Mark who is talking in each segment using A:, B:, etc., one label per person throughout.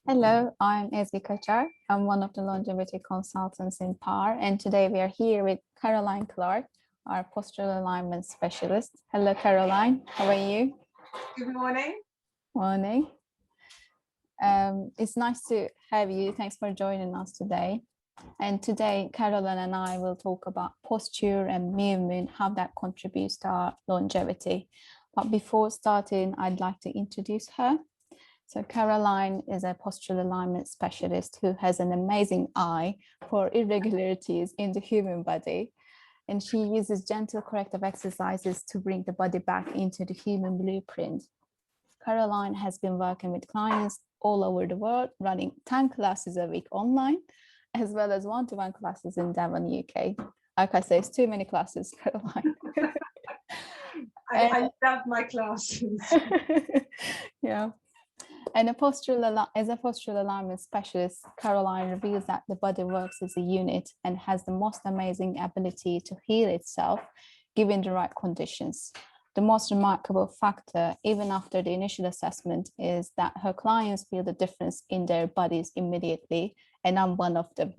A: Hello, I'm Ezgi Kaçar. I'm one of the longevity consultants in PAR, and today we are here with Caroline Clarke, our postural alignment specialist. Hello, Caroline. How are you?
B: Good morning.
A: Morning. It's nice to have you. Thanks for joining us today. And today, Caroline and I will talk about posture and movement, how that contributes to our longevity. But before starting, I'd like to introduce her. So Caroline is a postural alignment specialist who has an amazing eye for irregularities in the human body. And she uses gentle corrective exercises to bring the body back into the human blueprint. Caroline has been working with clients all over the world, running 10 classes a week online, as well as one-to-one classes in Devon, UK. Like I say, it's too many classes, Caroline.
B: I love my classes.
A: Yeah. And as a postural alignment specialist, Caroline reveals that the body works as a unit and has the most amazing ability to heal itself, given the right conditions. The most remarkable factor, even after the initial assessment, is that her clients feel the difference in their bodies immediately, and I'm one of them.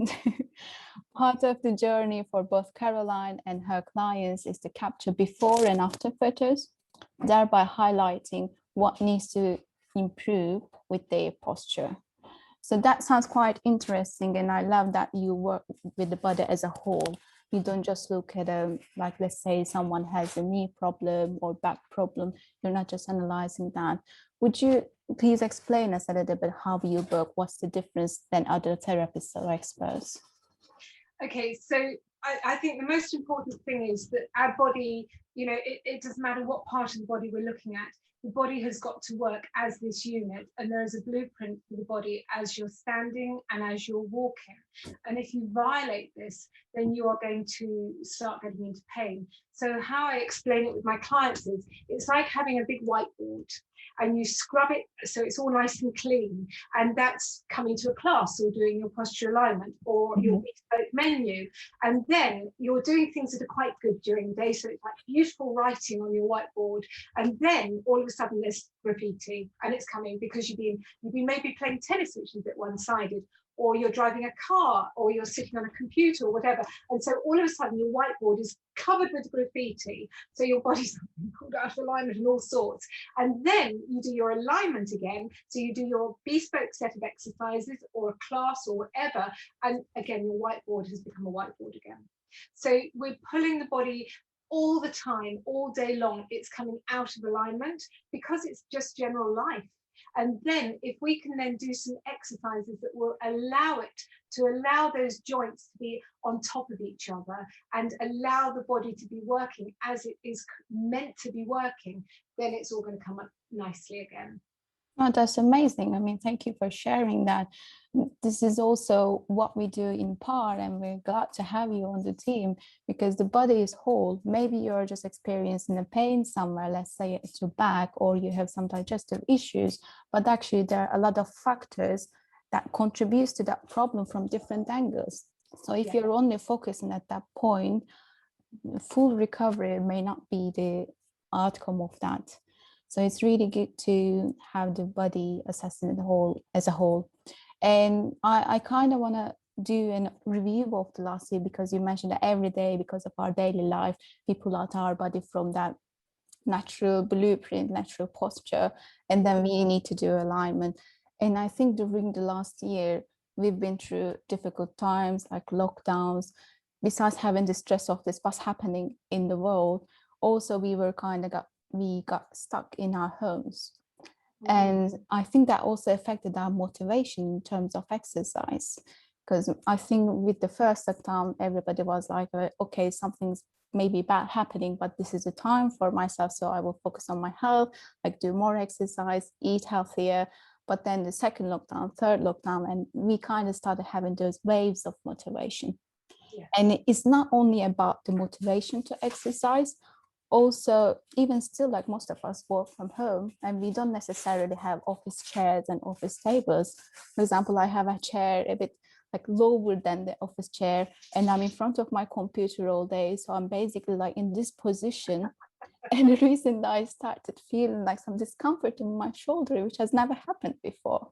A: Part of the journey for both Caroline and her clients is to capture before and after photos, thereby highlighting what needs to improve with their posture. So that sounds quite interesting, and I love that you work with the body as a whole. You don't just look at like, let's say someone has a knee problem or back problem, you're not just analyzing that. Would you please explain us a little bit how you work? What's the difference than other therapists or experts?
B: Okay, so I think the most important thing is that our body, it doesn't matter what part of the body we're looking at, the body has got to work as this unit, and there is a blueprint for the body as you're standing and as you're walking. And if you violate this, then you are going to start getting into pain. So how I explain it with my clients is, it's like having a big whiteboard and you scrub it so it's all nice and clean. And that's coming to a class or doing your posture alignment or your bespoke menu. And then you're doing things that are quite good during the day. So it's like beautiful writing on your whiteboard. And then all of a sudden there's graffiti, and it's coming because you've been maybe playing tennis, which is a bit one-sided, or you're driving a car, or you're sitting on a computer or whatever. And so all of a sudden your whiteboard is covered with graffiti. So your body's pulled out of alignment and all sorts. And then you do your alignment again. So you do your bespoke set of exercises or a class or whatever. And again, your whiteboard has become a whiteboard again. So we're pulling the body all the time, all day long. It's coming out of alignment because it's just general life. And then if we can then do some exercises that will allow it to allow those joints to be on top of each other and allow the body to be working as it is meant to be working, then it's all going to come up nicely again.
A: Oh, that's amazing. I mean, thank you for sharing that. This is also what we do in PAR, and we're glad to have you on the team because the body is whole. Maybe you're just experiencing a pain somewhere, let's say it's your back, or you have some digestive issues, but actually there are a lot of factors that contributes to that problem from different angles. So if you're only focusing at that point, full recovery may not be the outcome of that. So it's really good to have the body assessing the whole as a whole. And I kind of want to do a review of the last year because you mentioned that every day, because of our daily life, we pull out our body from that natural blueprint, natural posture, and then we need to do alignment. And I think during the last year, we've been through difficult times like lockdowns. Besides having the stress of this, what's happening in the world, also we got stuck in our homes. And I think that also affected our motivation in terms of exercise. Because I think with the first lockdown, everybody was like, okay, something's maybe bad happening, but this is a time for myself. So I will focus on my health, like do more exercise, eat healthier. But then the second lockdown, third lockdown, and we kind of started having those waves of motivation. Yeah. And it's not only about the motivation to exercise, also, even still, like most of us work from home and we don't necessarily have office chairs and office tables. For example, I have a chair a bit like lower than the office chair and I'm in front of my computer all day. So I'm basically like in this position. And the reason I started feeling like some discomfort in my shoulder, which has never happened before.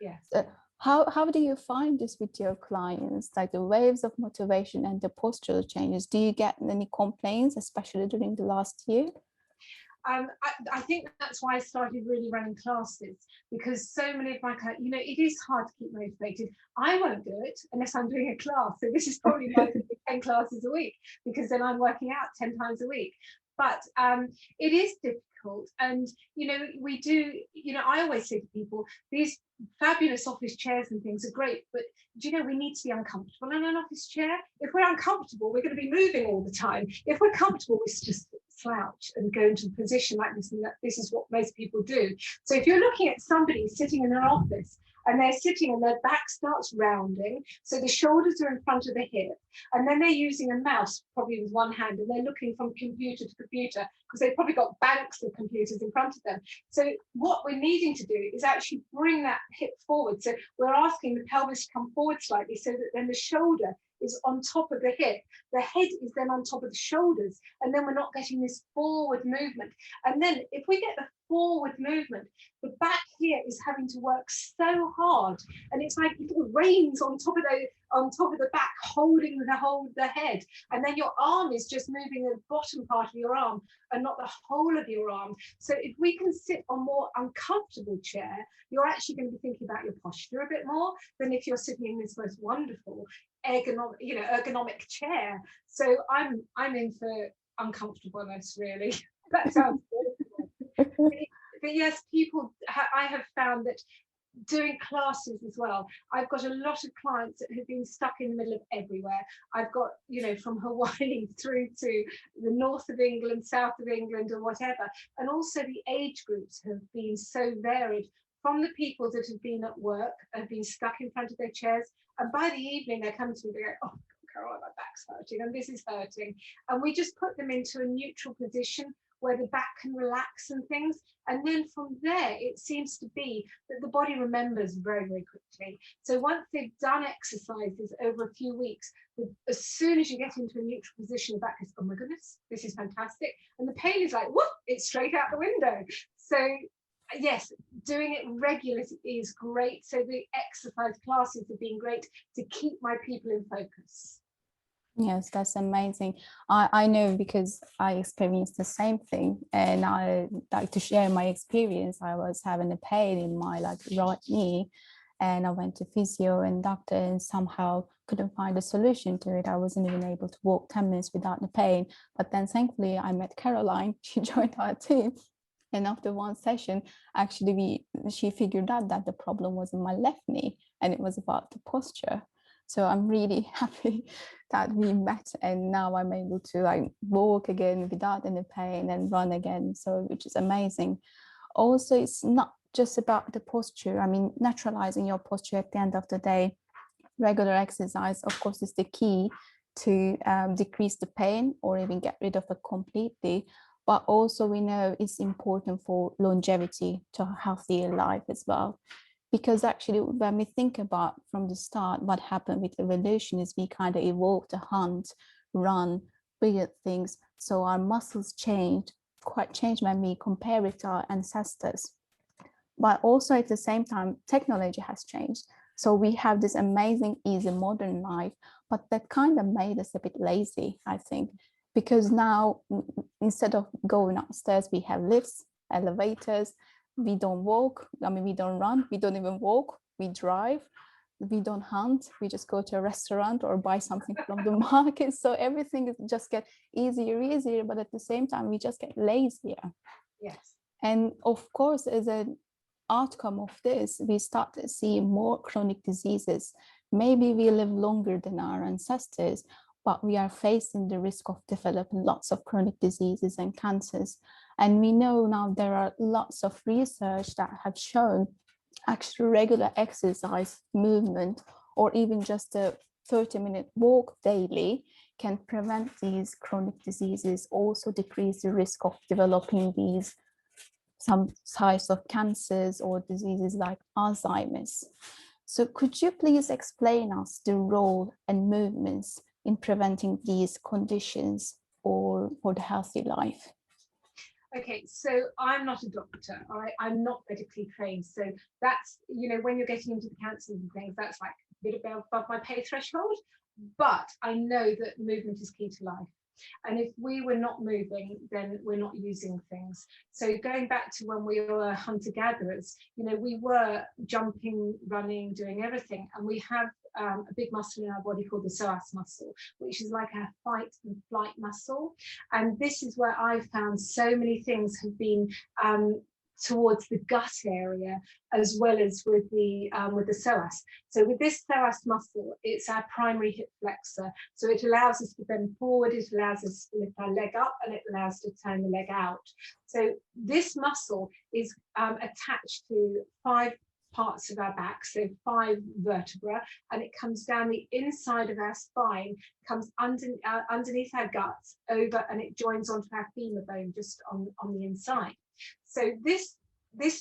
B: Yes.
A: So how do you find this with your clients, like the waves of motivation and the postural changes? Do you get any complaints, especially during the last year?
B: I think that's why I started really running classes, because so many of my clients, you know, it is hard to keep motivated. I won't do it unless I'm doing a class. So this is probably my 10 classes a week, because then I'm working out 10 times a week. But it is difficult. And, you know, we do, you know, I always say to people, these fabulous office chairs and things are great, but do you know, we need to be uncomfortable in an office chair. If we're uncomfortable, we're going to be moving all the time. If we're comfortable, we just slouch and go into a position like this, and that this is what most people do. So if you're looking at somebody sitting in an office and they're sitting and their back starts rounding, so the shoulders are in front of the hip, and then they're using a mouse probably with one hand, and they're looking from computer to computer because they've probably got banks of computers in front of them. So what we're needing to do is actually bring that hip forward. So we're asking the pelvis to come forward slightly, so that then the shoulder is on top of the hip, the head is then on top of the shoulders, and then we're not getting this forward movement. And then if we get the forward movement, the back here is having to work so hard, and it's like little reins on top of the back, holding the head, and then your arm is just moving the bottom part of your arm and not the whole of your arm. So if we can sit on more uncomfortable chair, you're actually going to be thinking about your posture a bit more than if you're sitting in this most wonderful ergonomic chair. So I'm in for uncomfortableness, really. That sounds good. But yes, I have found that doing classes as well, I've got a lot of clients that have been stuck in the middle of everywhere. I've got, you know, from Hawaii through to the north of England, south of England, or whatever. And also the age groups have been so varied, from the people that have been at work, have been stuck in front of their chairs, and by the evening they come to me, they go, oh, Caroline, my back's hurting and this is hurting. And we just put them into a neutral position where the back can relax and things. And then from there, it seems to be that the body remembers very, very quickly. So once they've done exercises over a few weeks, as soon as you get into a neutral position, the back is, oh my goodness, this is fantastic. And the pain is like, whoop, it's straight out the window. So yes, doing it regularly is great. So the exercise classes have been great to keep my people in focus.
A: Yes, that's amazing. I know, because I experienced the same thing, and I like to share my experience. I was having a pain in my right knee, and I went to physio and doctor, and somehow couldn't find a solution to it. I wasn't even able to walk 10 minutes without the pain. But then thankfully I met Caroline. She joined our team. And after one session, actually, she figured out that the problem was in my left knee, and it was about the posture. So I'm really happy that we met, and now I'm able to walk again without any pain and run again. So, which is amazing. Also, it's not just about the posture. I mean, naturalizing your posture at the end of the day, regular exercise, of course, is the key to decrease the pain or even get rid of it completely. But also we know it's important for longevity, to a healthier life as well. Because actually, when we think about from the start, what happened with evolution is we kind of evolved to hunt, run, bigger things. So our muscles changed when we compare it to our ancestors. But also at the same time, technology has changed. So we have this amazing, easy modern life, but that kind of made us a bit lazy, I think, because now instead of going upstairs, we have lifts, elevators. We don't walk. I mean, we don't run. We don't even walk. We drive. We don't hunt. We just go to a restaurant or buy something from the market. So everything is just get easier, but at the same time, we just get lazier.
B: Yes.
A: And of course, as an outcome of this, we start to see more chronic diseases. Maybe we live longer than our ancestors, but we are facing the risk of developing lots of chronic diseases and cancers. And we know now there are lots of research that have shown actually regular exercise, movement, or even just a 30-minute walk daily can prevent these chronic diseases, also decrease the risk of developing these some types of cancers or diseases like Alzheimer's. So could you please explain us the role and movements in preventing these conditions or for the healthy life?
B: Okay, so I'm not a doctor, all right? I'm not medically trained. So that's, you know, when you're getting into the cancers and things, that's like a bit above my pay threshold. But I know that movement is key to life. And if we were not moving, then we're not using things. So going back to when we were hunter-gatherers, you know, we were jumping, running, doing everything. And we have a big muscle in our body called the psoas muscle, which is like a fight and flight muscle. And this is where I've found so many things have been towards the gut area, as well as with the psoas. So with this psoas muscle, it's our primary hip flexor. So it allows us to bend forward, it allows us to lift our leg up, and it allows us to turn the leg out. So this muscle is attached to 5 parts of our back, so 5 vertebrae, and it comes down the inside of our spine, comes underneath our guts, over, and it joins onto our femur bone just on the inside. So this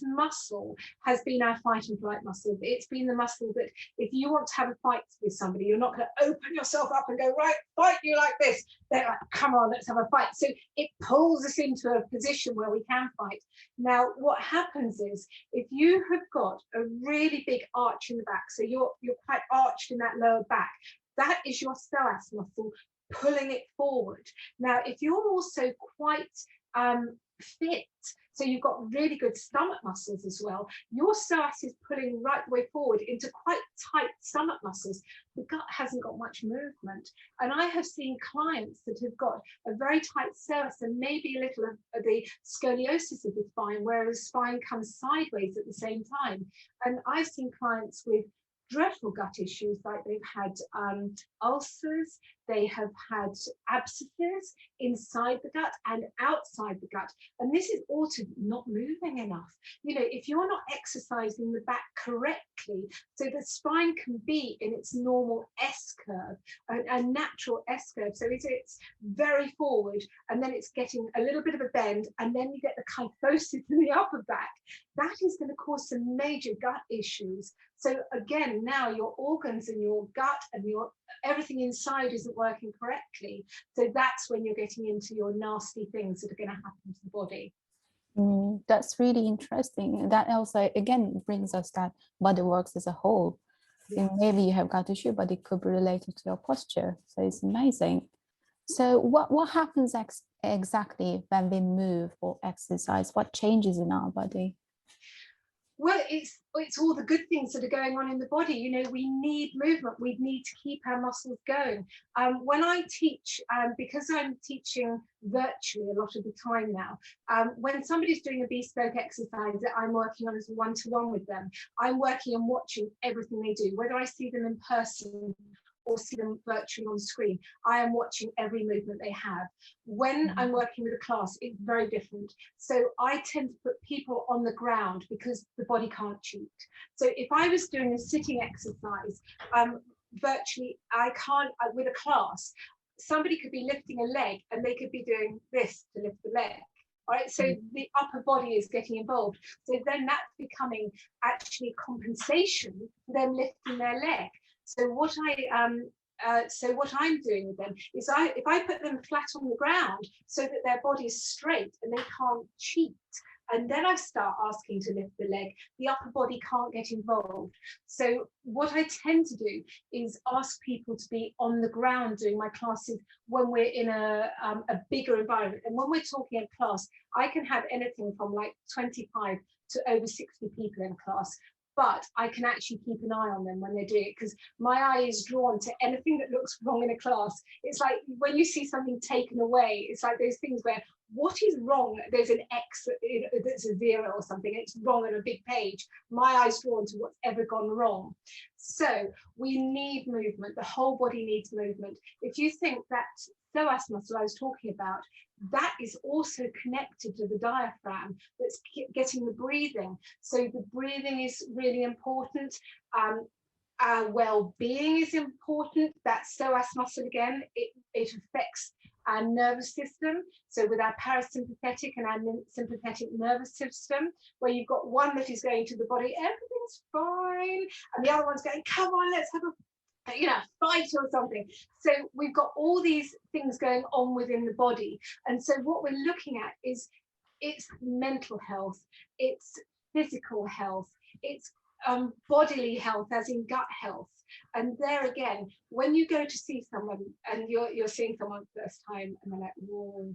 B: muscle has been our fight and flight muscle. It's been the muscle that if you want to have a fight with somebody, you're not going to open yourself up and go, right, fight you like this. They're like, come on, let's have a fight. So it pulls us into a position where we can fight. Now, what happens is if you have got a really big arch in the back, so you're quite arched in that lower back, that is your psoas muscle pulling it forward. Now, if you're also quite fit, so you've got really good stomach muscles as well, your psoas is pulling right the way forward into quite tight stomach muscles. The gut hasn't got much movement. And I have seen clients that have got a very tight psoas and maybe a little of the scoliosis of the spine, where the spine comes sideways at the same time. And I've seen clients with dreadful gut issues, like they've had ulcers, they have had abscesses inside the gut and outside the gut. And this is all to not moving enough. You know, if you're not exercising the back correctly, so the spine can be in its normal S-curve, a natural S-curve. So it's very forward, and then it's getting a little bit of a bend, and then you get the kyphosis in the upper back. That is going to cause some major gut issues. So again, now your organs and your gut and your everything inside isn't working correctly. So that's when you're getting into your nasty things that are going to happen to the body.
A: That's really interesting. That also, again, brings us that body works as a whole.
B: Yeah.
A: Maybe you have gut issue, but it could be related to your posture. So it's amazing. So what happens exactly when we move or exercise? What changes in our body?
B: Well, it's all the good things that are going on in the body. You know, we need movement. We need to keep our muscles going. When I teach, because I'm teaching virtually a lot of the time now, when somebody's doing a bespoke exercise that I'm working on as a one-to-one with them, I'm working and watching everything they do, whether I see them in person or see them virtually on screen. I am watching every movement they have. When I'm working with a class, it's very different. So I tend to put people on the ground because the body can't cheat. So if I was doing a sitting exercise, virtually I can't, with a class, somebody could be lifting a leg and they could be doing this to lift the leg. All right, so the upper body is getting involved. So then that's becoming actually compensation for them lifting their leg. So what I'm doing with them is if I put them flat on the ground so that their body is straight and they can't cheat, and then I start asking to lift the leg, the upper body can't get involved. So what I tend to do is ask people to be on the ground doing my classes when we're in a bigger environment. And when we're talking in class, I can have anything from like 25 to over 60 people in a class. But I can actually keep an eye on them when they're doing it, because my eye is drawn to anything that looks wrong in a class. It's like when you see something taken away, it's like those things where what is wrong? There's an X that's a 0 or something, it's wrong on a big page. My eye's drawn to what's ever gone wrong. So we need movement. The whole body needs movement. If you think that psoas muscle I was talking about, that is also connected to the diaphragm that's getting the breathing. So the breathing is really important. Our well-being is important. That psoas muscle, again, it affects our nervous system. So with our parasympathetic and our sympathetic nervous system, where you've got one that is going to the body, everything's fine, and the other one's going, come on, let's have a fight or something. So we've got all these things going on within the body. And so what we're looking at is it's mental health, it's physical health, it's bodily health, as in gut health. And there again, when you go to see someone and you're seeing someone for the first time and they're like, whoa,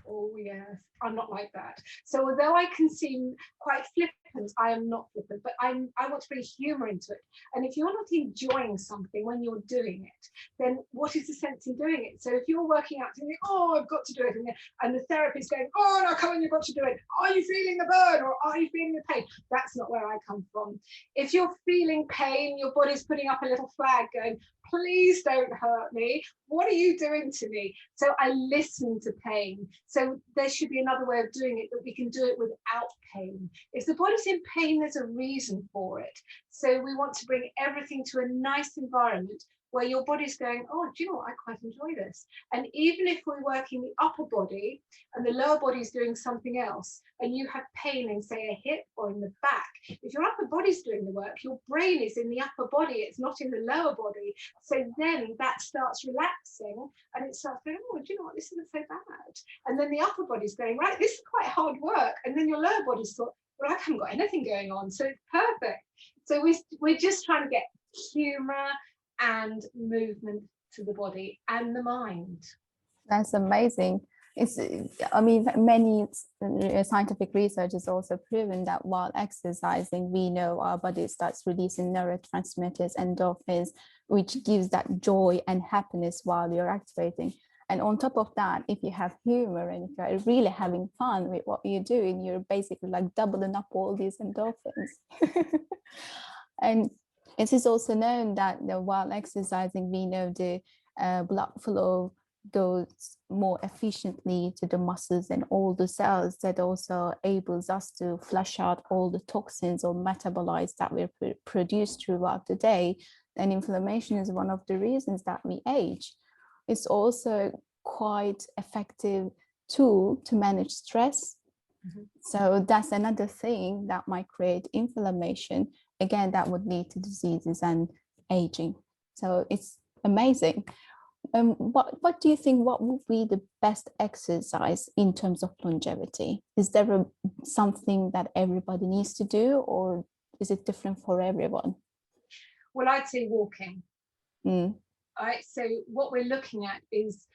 B: oh yes, I'm not like that. So although I can seem quite flippant, I am not flippant, but I want to bring humor into it. And if you're not enjoying something when you're doing it, then what is the sense in doing it? So if you're working out thinking, oh, I've got to do it, and the therapist going, oh no, come on, you've got to do it. Are you feeling the burn or are you feeling the pain? That's not where I come from. If you're feeling pain, your body's putting up a little flag going, please don't hurt me. What are you doing to me? So I listen to pain. So there should be another way of doing it, that we can do it without pain. If the body's in pain, there's a reason for it. So we want to bring everything to a nice environment where your body's going, oh, do you know what? I quite enjoy this. And even if we're working the upper body and the lower body is doing something else, and you have pain in, say, a hip or in the back, if your upper body's doing the work, your brain is in the upper body, it's not in the lower body. So then that starts relaxing and it starts going, oh, do you know what? This isn't so bad. And then the upper body's going, right, this is quite hard work. And then your lower body's thought, well, I haven't got anything going on. So it's perfect. So we're just trying to get humor and movement to the body and the mind.
A: That's amazing. I mean, many scientific research has also proven that while exercising, we know our body starts releasing neurotransmitters, endorphins, which gives that joy and happiness while you're activating. And on top of that, if you have humor and if you're really having fun with what you're doing, you're basically like doubling up all these endorphins. And it is also known that while exercising, we know the blood flow goes more efficiently to the muscles and all the cells, that also enables us to flush out all the toxins or metabolites that we produce throughout the day. And inflammation is one of the reasons that we age. It's also quite effective tool to manage stress. Mm-hmm. So that's another thing that might create inflammation. Again, that would lead to diseases and aging. So it's amazing. What do you think, what would be the best exercise in terms of longevity? Is there something that everybody needs to do, or is it different for everyone?
B: Well, I'd say walking.
A: Mm.
B: All right, so what we're looking at is,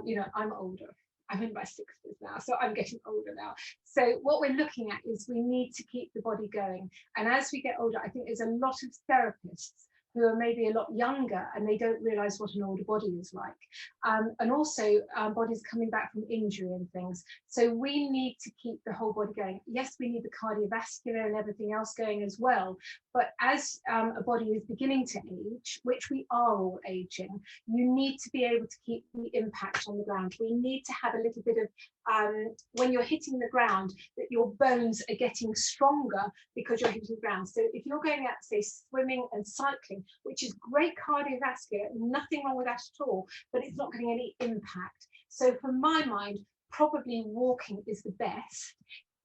B: you know, I'm older. I'm in my 60s now, so I'm getting older now. So what we're looking at is we need to keep the body going. And as we get older, I think there's a lot of therapists who are maybe a lot younger and they don't realize what an older body is like. And also bodies coming back from injury and things. So we need to keep the whole body going. Yes, we need the cardiovascular and everything else going as well. But as a body is beginning to age, which we are all aging, you need to be able to keep the impact on the ground. We need to have a little bit of, when you're hitting the ground, that your bones are getting stronger because you're hitting the ground. So if you're going out, say, swimming and cycling, which is great cardiovascular, nothing wrong with that at all, but it's not getting any impact. So from my mind, probably walking is the best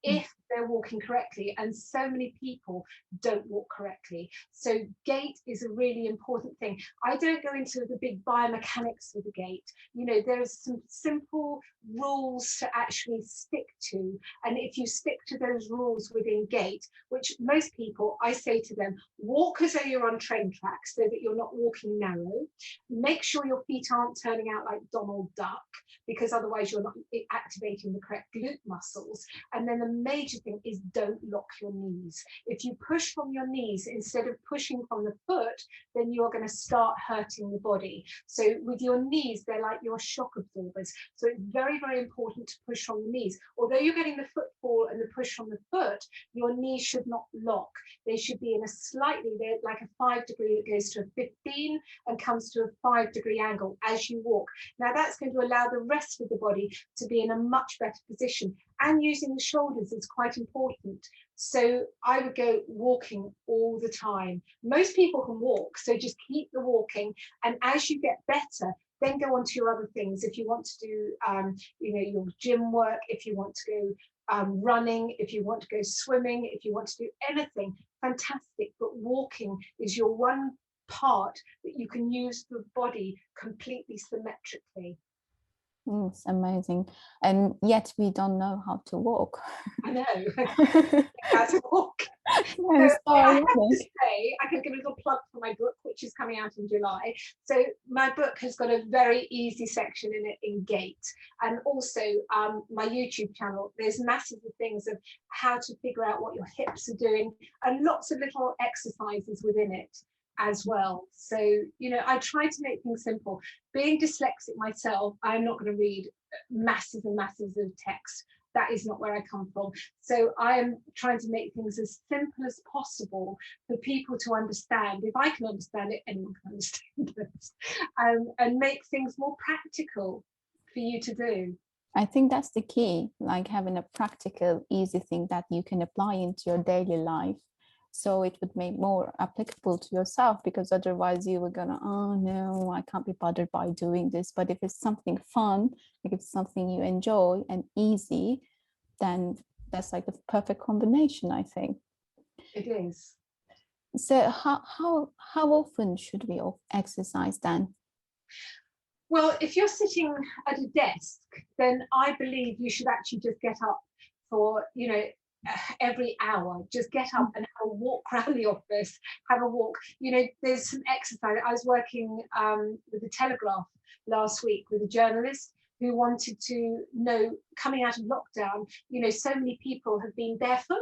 B: if they're walking correctly, and so many people don't walk correctly. So gait is a really important thing. I don't go into the big biomechanics of the gait. You know, there's some simple rules to actually stick to, and if you stick to those rules within gait, which most people, I say to them, walk as though you're on train tracks so that you're not walking narrow. Make sure your feet aren't turning out like Donald Duck, because otherwise you're not activating the correct glute muscles. And then the major thing is don't lock your knees. If you push from your knees instead of pushing from the foot, then you're going to start hurting the body. So with your knees, they're like your shock absorbers. So it's very, very important to push from the knees. Although you're getting the footfall and the push from the foot, your knees should not lock. They should be in a slightly, they're like a 5 degree that goes to a 15 and comes to a 5-degree angle as you walk. Now that's going to allow the rest of the body to be in a much better position. And using the shoulders is quite important. So I would go walking all the time. Most people can walk, so just keep the walking. And as you get better, then go on to your other things. If you want to do, you know, your gym work, if you want to go running, if you want to go swimming, if you want to do anything, fantastic. But walking is your one part that you can use the body completely symmetrically.
A: It's amazing. And yet we don't know how to walk.
B: I know. How to walk. So
A: It's so
B: I have to
A: ironic.
B: say, I can give a little plug for my book, which is coming out in July. So my book has got a very easy section in it in gait, and also my YouTube channel. There's massive things of how to figure out what your hips are doing, and lots of little exercises within it as well. So, you know, I try to make things simple. Being dyslexic myself, I'm not going to read masses and masses of text. That is not where I come from. So I am trying to make things as simple as possible for people to understand. If I can understand it, anyone can understand it. And make things more practical for you to do.
A: I think that's the key, like having a practical, easy thing that you can apply into your daily life. So it would make more applicable to yourself, because otherwise you were gonna, oh no, I can't be bothered by doing this. But if it's something fun, like if it's something you enjoy and easy, then that's like the perfect combination, I think.
B: It is.
A: So how often should we exercise then?
B: Well, if you're sitting at a desk, then I believe you should actually just get up for, you know, every hour. Just get up and have a walk around the office, have a walk. You know, there's some exercise. I was working with the Telegraph last week with a journalist who wanted to know, coming out of lockdown, you know, so many people have been barefoot.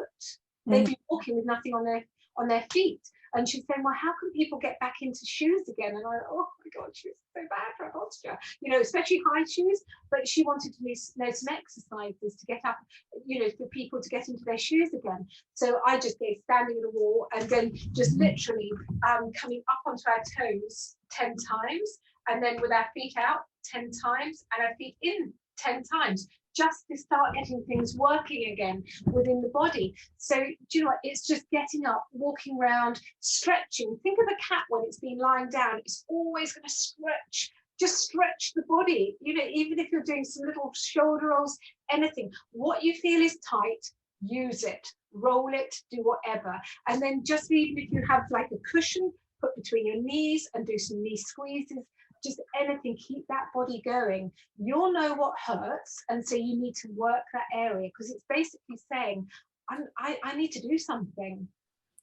B: They've been walking with nothing on their feet. And she's saying, well, how can people get back into shoes again? And I, oh my God, shoes are so bad for her posture, you know, especially high shoes. But she wanted to know some exercises to get up, you know, for people to get into their shoes again. So I just get standing at a wall and then just literally coming up onto our toes 10 times, and then with our feet out 10 times and our feet in 10 times, just to start getting things working again within the body. So do you know what? It's just getting up, walking around, stretching. Think of a cat when it's been lying down. It's always going to stretch. Just stretch the body. You know, even if you're doing some little shoulder rolls, anything. What you feel is tight, use it. Roll it, do whatever. And then just even if you have like a cushion, put between your knees and do some knee squeezes. Just anything, keep that body going. You'll know what hurts, and so you need to work that area, because it's basically saying, I need to do something.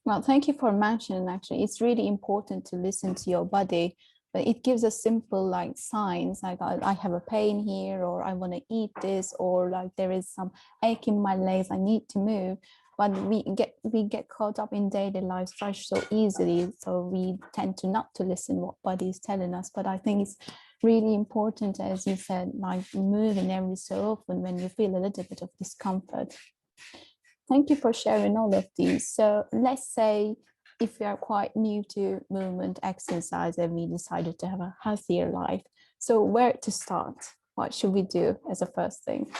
A: Well, thank you for mentioning. Actually, it's really important to listen to your body, but it gives us simple like signs, like I have a pain here, or I want to eat this, or like there is some ache in my legs, I need to move. But we get caught up in daily life so easily, so we tend to not to listen what body is telling us. But I think it's really important, as you said, like moving every so often when you feel a little bit of discomfort. Thank you for sharing all of these. So let's say if we are quite new to movement exercise and we decided to have a healthier life, so where to start? What should we do as a first thing?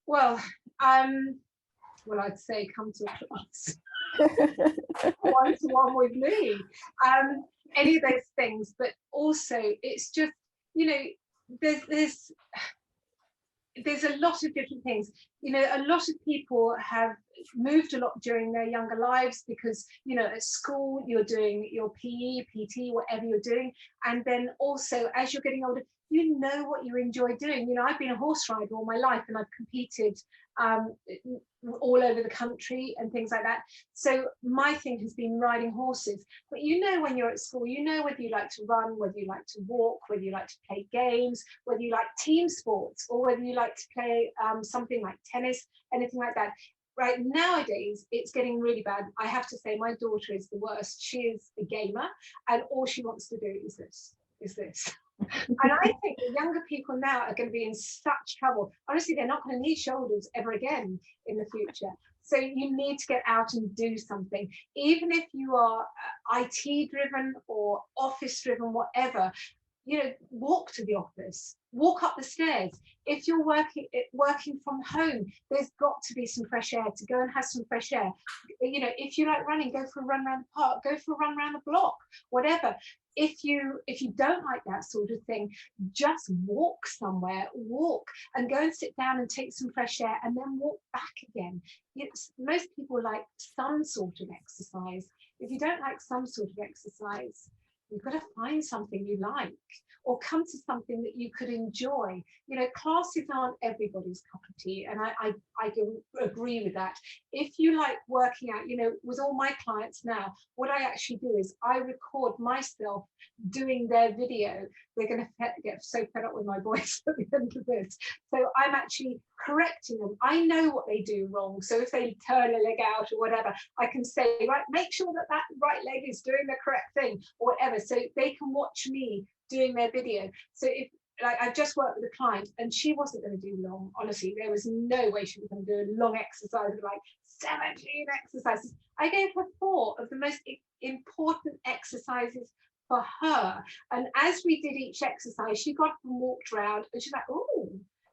B: Well, I'd say come to a class. One-to-one with me. Any of those things, but also it's just, you know, there's a lot of different things. You know, a lot of people have moved a lot during their younger lives because, you know, at school you're doing your PE, PT, whatever you're doing, and then also as you're getting older, you know what you enjoy doing. You know, I've been a horse rider all my life, and I've competed all over the country and things like that. So my thing has been riding horses. But you know, when you're at school, you know whether you like to run, whether you like to walk, whether you like to play games, whether you like team sports, or whether you like to play something like tennis, anything like that. Right, nowadays it's getting really bad. I have to say my daughter is the worst. She is a gamer, and all she wants to do is this. And I think the younger people now are going to be in such trouble. Honestly, they're not going to need shoulders ever again in the future. So you need to get out and do something. Even if you are IT driven or office driven, whatever, you know, walk to the office, walk up the stairs. If you're working from home, there's got to be some fresh air, to go and have some fresh air. You know, if you like running, go for a run around the park, go for a run around the block, whatever. If you don't like that sort of thing, just walk somewhere, walk and go and sit down and take some fresh air, and then walk back again. Most people like some sort of exercise. If you don't like some sort of exercise, You've got to find something you like, or come to something that you could enjoy. You know, classes aren't everybody's cup of tea, and I can agree with that. If you like working out, you know, with all my clients now, what I actually do is I record myself doing their video. They're going to get so fed up with my voice at the end of this. So I'm actually correcting them. I know what they do wrong. So if they turn a leg out or whatever, I can say, right, make sure that that right leg is doing the correct thing or whatever. So they can watch me doing their video. So if, like, I just worked with a client and she wasn't going to do long, honestly, there was no way she was going to do a long exercise of like 17 exercises. I gave her 4 of the most important exercises for her. And as we did each exercise, she got up and walked around and she's like, oh,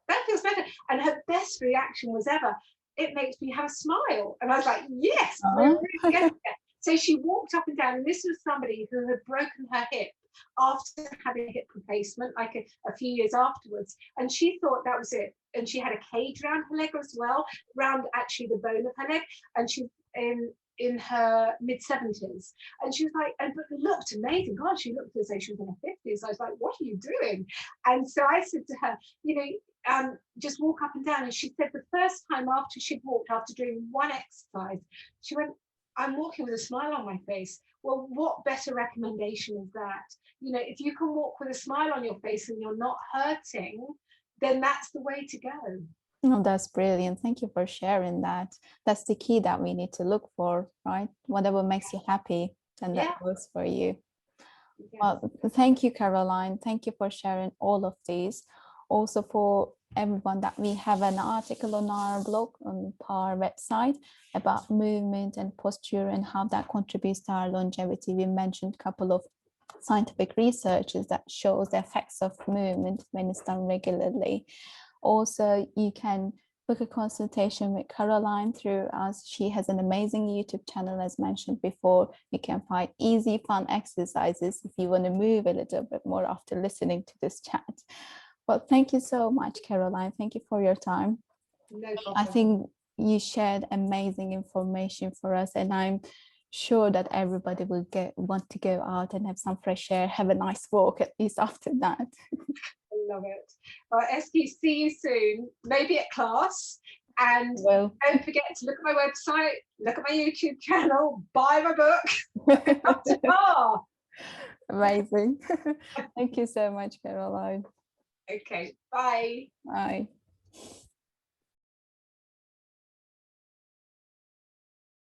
B: that feels better. And her best reaction was ever, it makes me have a smile. And I was like, yes, we're really getting there. So she walked up and down, and this was somebody who had broken her hip after having a hip replacement, like a few years afterwards. And she thought that was it. And she had a cage around her leg as well, around actually the bone of her leg. And she's in her mid-70s. And she was like, and but looked amazing. God, she looked as though she was in her 50s. I was like, what are you doing? And so I said to her, you know, just walk up and down. And she said the first time after she'd walked, after doing one exercise, she went, I'm walking with a smile on my face. Well, what better recommendation is that? You know, if you can walk with a smile on your face and you're not hurting, then that's the way to go.
A: Oh, that's brilliant. Thank you for sharing that. That's the key that we need to look for, right? Whatever makes you happy, and that works for you. Yes. Well, thank you, Caroline. Thank you for sharing all of these. Also, for everyone, that we have an article on our blog on our website about movement and posture and how that contributes to our longevity. We mentioned a couple of scientific researches that shows the effects of movement when it's done regularly. Also, you can book a consultation with Caroline through us. She has an amazing YouTube channel, as mentioned before. You can find easy, fun exercises if you want to move a little bit more after listening to this chat. Well, thank you so much, Caroline. Thank you for your time.
B: No problem.
A: I think you shared amazing information for us, and I'm sure that everybody will want to go out and have some fresh air, have a nice walk at least after that.
B: I love it. Esky, see you soon, maybe at class. And don't forget to look at my website, look at my YouTube channel, buy my book.
A: Amazing. Thank you so much, Caroline.
B: Okay, bye.
A: Bye.